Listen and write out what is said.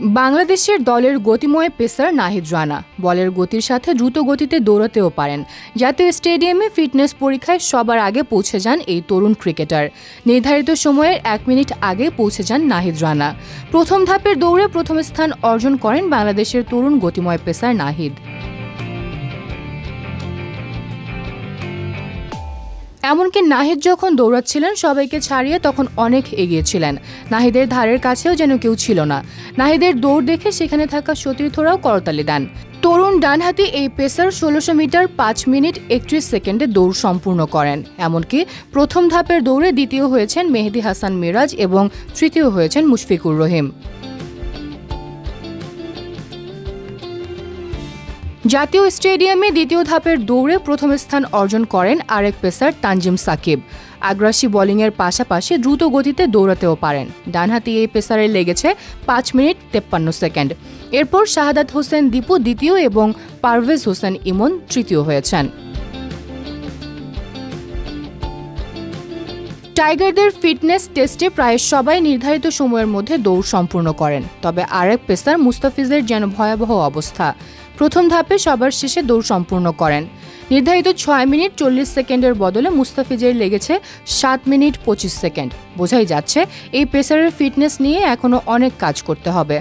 বাংলাদেশের দলের গতিময় পেসার নাহিদ রানা বলের গতির সাথে দ্রুত গতিতে দৌড়াতেও পারেন। জাতীয় স্টেডিয়ামে ফিটনেস পরীক্ষায় সবার আগে পৌঁছে যান এই তরুণ ক্রিকেটার। নির্ধারিত সময়ের 1 মিনিট আগে পৌঁছে যান নাহিদ রানা। প্রথম ধাপের দৌড়ে প্রথম স্থান অর্জন করেন বাংলাদেশের তরুণ গতিময় পেসার নাহিদ। এমনকি নাহিদ যখন দৌড়াচ্ছিলেন সবাইকে ছাড়িয়ে তখন অনেক এগিয়েছিলেন। নাহিদের ধারের কাছেও যেন কেউ ছিল না। নাহিদের দৌড় দেখে সেখানে থাকা সতীর্থরাও করতালি দেন। তরুণ ডানহাতি এই পেসার 1600 মিটার 5 মিনিট 31 সেকেন্ডে দৌড় সম্পূর্ণ করেন। এমনকি প্রথম ধাপের দৌড়ে দ্বিতীয় হয়েছেন মেহেদী হাসান মিরাজ এবং তৃতীয় হয়েছেন মুশফিকুর রহিম। জাতীয় স্টেডিয়ামে দ্বিতীয় ধাপের দৌড়ে প্রথম স্থান অর্জন করেন আরেক পেসার তানজিম সাকিব। আগ্রাসী বোলিংয়ের পাশাপাশি দ্রুত গতিতে দৌড়াতেও পারেন। ডানহাতি এই পেসারের লেগেছে 5 মিনিট 53 সেকেন্ড। এরপর শাহাদাত হোসেন দীপু দ্বিতীয় এবং পারভেজ হোসেন ইমন তৃতীয় হয়েছেন। টাইগারদের ফিটনেস টেস্টে প্রায় সবাই নির্ধারিত সময়ের মধ্যে দৌড় সম্পূর্ণ করেন। তবে আরেক পেসার মুস্তাফিজের যেন ভয়াবহ অবস্থা। প্রথম ধাপে সবার শেষে দৌড় সম্পূর্ণ করেন। নির্ধারিত 6 মিনিট 40 সেকেন্ডের বদলে মুস্তাফিজের লেগেছে 7 মিনিট 25 সেকেন্ড। বোঝাই যাচ্ছে এই পেসারের ফিটনেস নিয়ে এখনও অনেক কাজ করতে হবে।